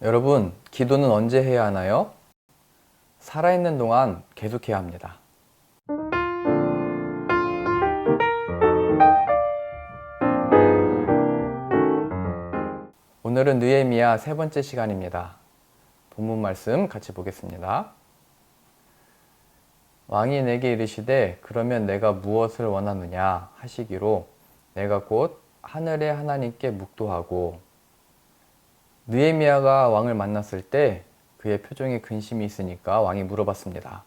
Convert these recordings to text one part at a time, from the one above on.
여러분, 기도는 언제 해야 하나요? 살아있는 동안 계속해야 합니다. 오늘은 느헤미야 세 번째 시간입니다. 본문 말씀 같이 보겠습니다. 왕이 내게 이르시되 그러면 내가 무엇을 원하느냐 하시기로 내가 곧 하늘의 하나님께 묵도하고. 느헤미야가 왕을 만났을 때 그의 표정에 근심이 있으니까 왕이 물어봤습니다.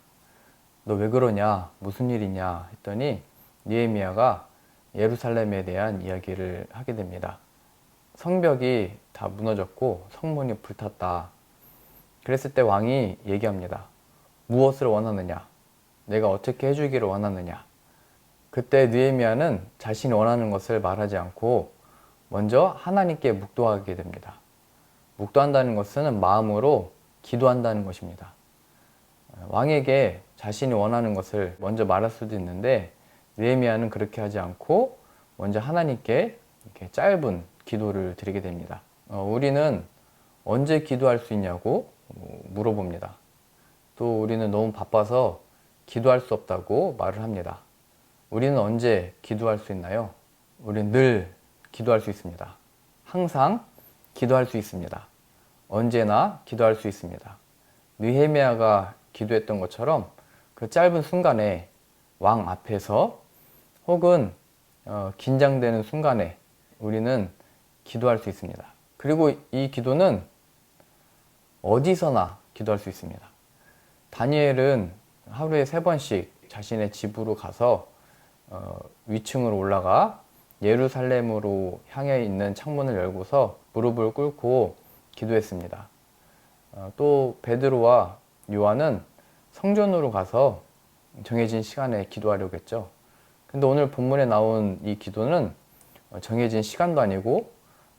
너 왜 그러냐? 무슨 일이냐? 했더니 느헤미야가 예루살렘에 대한 이야기를 하게 됩니다. 성벽이 다 무너졌고 성문이 불탔다. 그랬을 때 왕이 얘기합니다. 무엇을 원하느냐? 내가 어떻게 해주기를 원하느냐? 그때 느헤미야는 자신이 원하는 것을 말하지 않고 먼저 하나님께 묵도하게 됩니다. 묵도한다는 것은 마음으로 기도한다는 것입니다. 왕에게 자신이 원하는 것을 먼저 말할 수도 있는데 느헤미야는 그렇게 하지 않고 먼저 하나님께 이렇게 짧은 기도를 드리게 됩니다. 우리는 언제 기도할 수 있냐고 물어봅니다. 또 우리는 너무 바빠서 기도할 수 없다고 말을 합니다. 우리는 언제 기도할 수 있나요? 우리는 늘 기도할 수 있습니다. 항상 기도할 수 있습니다. 언제나 기도할 수 있습니다. 느헤미야가 기도했던 것처럼 그 짧은 순간에 왕 앞에서 혹은 긴장되는 순간에 우리는 기도할 수 있습니다. 그리고 이 기도는 어디서나 기도할 수 있습니다. 다니엘은 하루에 3번씩 자신의 집으로 가서 위층으로 올라가 예루살렘으로 향해 있는 창문을 열고서 무릎을 꿇고 기도했습니다. 또 베드로와 요한은 성전으로 가서 정해진 시간에 기도하려고 했죠. 근데 오늘 본문에 나온 이 기도는 정해진 시간도 아니고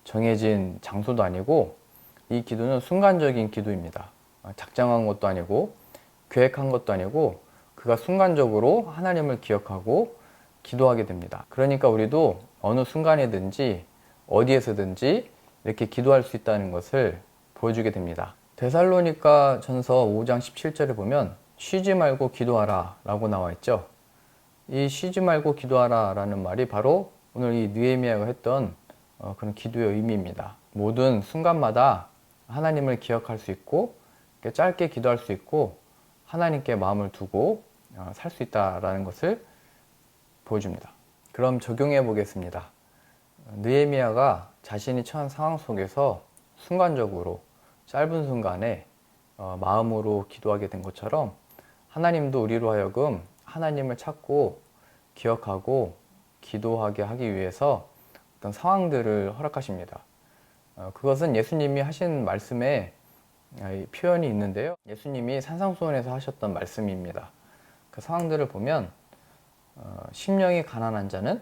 정해진 장소도 아니고 이 기도는 순간적인 기도입니다. 작정한 것도 아니고 계획한 것도 아니고 그가 순간적으로 하나님을 기억하고 기도하게 됩니다. 그러니까 우리도 어느 순간이든지 어디에서든지 이렇게 기도할 수 있다는 것을 보여주게 됩니다. 데살로니가 전서 5장 17절에 보면 쉬지 말고 기도하라 라고 나와 있죠. 이 쉬지 말고 기도하라 라는 말이 바로 오늘 이 느헤미야가 했던 그런 기도의 의미입니다. 모든 순간마다 하나님을 기억할 수 있고 짧게 기도할 수 있고 하나님께 마음을 두고 살 수 있다라는 것을 보여줍니다. 그럼 적용해 보겠습니다. 느헤미야가 자신이 처한 상황 속에서 순간적으로 짧은 순간에 마음으로 기도하게 된 것처럼 하나님도 우리로 하여금 하나님을 찾고 기억하고 기도하게 하기 위해서 어떤 상황들을 허락하십니다. 그것은 예수님이 하신 말씀에 표현이 있는데요. 예수님이 산상수훈에서 하셨던 말씀입니다. 그 상황들을 보면 심령이 가난한 자는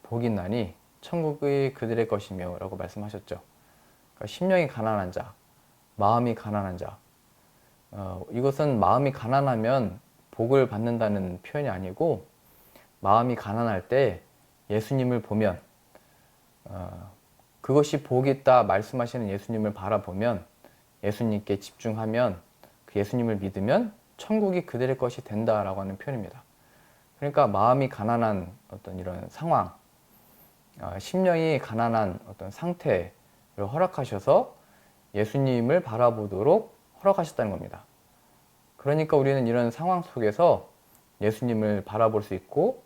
복이 있나니 천국이 그들의 것이며 라고 말씀하셨죠. 그러니까 심령이 가난한 자, 마음이 가난한 자, 이것은 마음이 가난하면 복을 받는다는 표현이 아니고 마음이 가난할 때 예수님을 보면 그것이 복이 있다 말씀하시는 예수님을 바라보면 예수님께 집중하면 그 예수님을 믿으면 천국이 그들의 것이 된다라고 하는 표현입니다. 그러니까 마음이 가난한 어떤 이런 상황, 심령이 가난한 어떤 상태를 허락하셔서 예수님을 바라보도록 허락하셨다는 겁니다. 그러니까 우리는 이런 상황 속에서 예수님을 바라볼 수 있고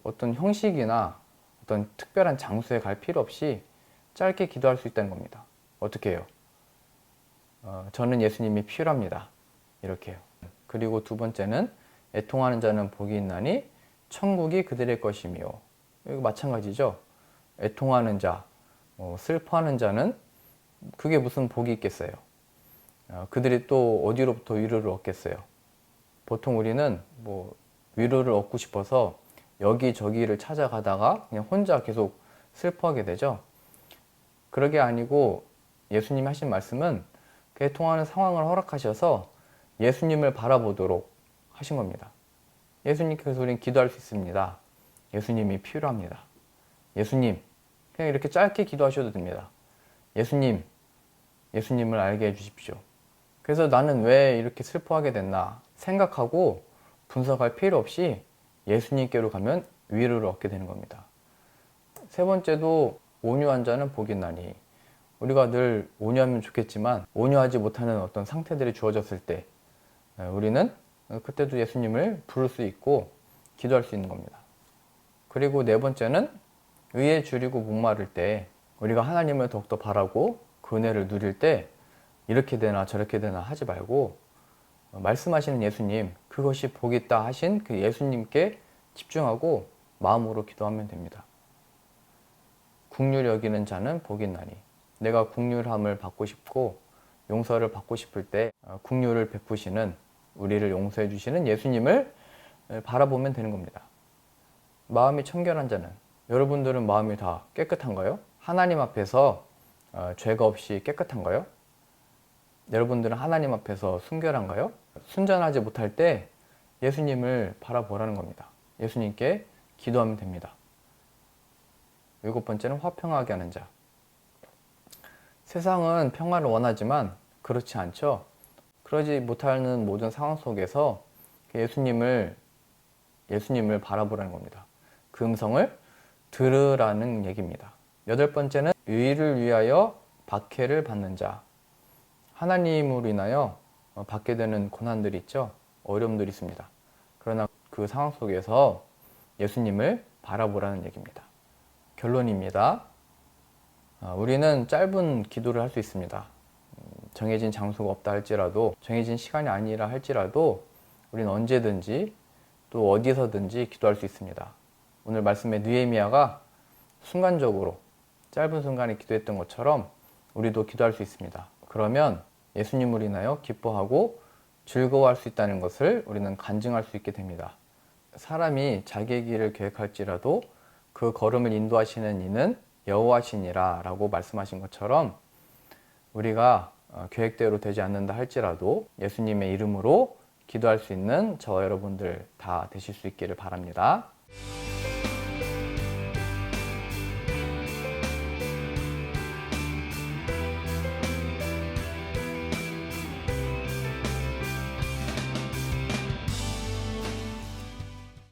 어떤 형식이나 어떤 특별한 장소에 갈 필요 없이 짧게 기도할 수 있다는 겁니다. 어떻게 해요? 저는 예수님이 필요합니다. 이렇게 해요. 그리고 두 번째는 애통하는 자는 복이 있나니 천국이 그들의 것이며. 이거 마찬가지죠. 애통하는 자, 슬퍼하는 자는 그게 무슨 복이 있겠어요. 그들이 또 어디로부터 위로를 얻겠어요. 보통 우리는 위로를 얻고 싶어서 여기저기를 찾아가다가 그냥 혼자 계속 슬퍼하게 되죠. 그러게 아니고 예수님이 하신 말씀은 그 애통하는 상황을 허락하셔서 예수님을 바라보도록 하신 겁니다. 예수님께서 우리는 기도할 수 있습니다. 예수님이 필요합니다. 예수님, 그냥 이렇게 짧게 기도하셔도 됩니다. 예수님, 예수님을 알게 해주십시오. 그래서 나는 왜 이렇게 슬퍼하게 됐나 생각하고 분석할 필요 없이 예수님께로 가면 위로를 얻게 되는 겁니다. 세 번째도 온유한 자는 복이 나니. 우리가 늘 온유하면 좋겠지만 온유하지 못하는 어떤 상태들이 주어졌을 때 우리는 그때도 예수님을 부를 수 있고 기도할 수 있는 겁니다. 그리고 네 번째는 의에 줄이고 목마를 때 우리가 하나님을 더욱더 바라고 그 은혜를 누릴 때 이렇게 되나 저렇게 되나 하지 말고 말씀하시는 예수님, 그것이 복이 있다 하신 그 예수님께 집중하고 마음으로 기도하면 됩니다. 긍휼히 여기는 자는 복이 있나니. 내가 긍휼함을 받고 싶고 용서를 받고 싶을 때 긍휼을 베푸시는, 우리를 용서해 주시는 예수님을 바라보면 되는 겁니다. 마음이 청결한 자는, 여러분들은 마음이 다 깨끗한가요? 하나님 앞에서 죄가 없이 깨끗한가요? 여러분들은 하나님 앞에서 순결한가요? 순전하지 못할 때 예수님을 바라보라는 겁니다. 예수님께 기도하면 됩니다. 일곱 번째는 화평하게 하는 자. 세상은 평화를 원하지만 그렇지 않죠. 그러지 못하는 모든 상황 속에서 예수님을 바라보라는 겁니다. 그 음성을 들으라는 얘기입니다. 여덟 번째는 의를 위하여 박해를 받는 자. 하나님으로 인하여 받게 되는 고난들이 있죠. 어려움들이 있습니다. 그러나 그 상황 속에서 예수님을 바라보라는 얘기입니다. 결론입니다. 우리는 짧은 기도를 할 수 있습니다. 정해진 장소가 없다 할지라도, 정해진 시간이 아니라 할지라도 우리는 언제든지 또 어디서든지 기도할 수 있습니다. 오늘 말씀의 느헤미야가 순간적으로 짧은 순간에 기도했던 것처럼 우리도 기도할 수 있습니다. 그러면 예수님을 인하여 기뻐하고 즐거워할 수 있다는 것을 우리는 간증할 수 있게 됩니다. 사람이 자기의 길을 계획할지라도 그 걸음을 인도하시는 이는 여호와시니라 라고 말씀하신 것처럼 우리가 계획대로 되지 않는다 할지라도 예수님의 이름으로 기도할 수 있는 저와 여러분들 다 되실 수 있기를 바랍니다.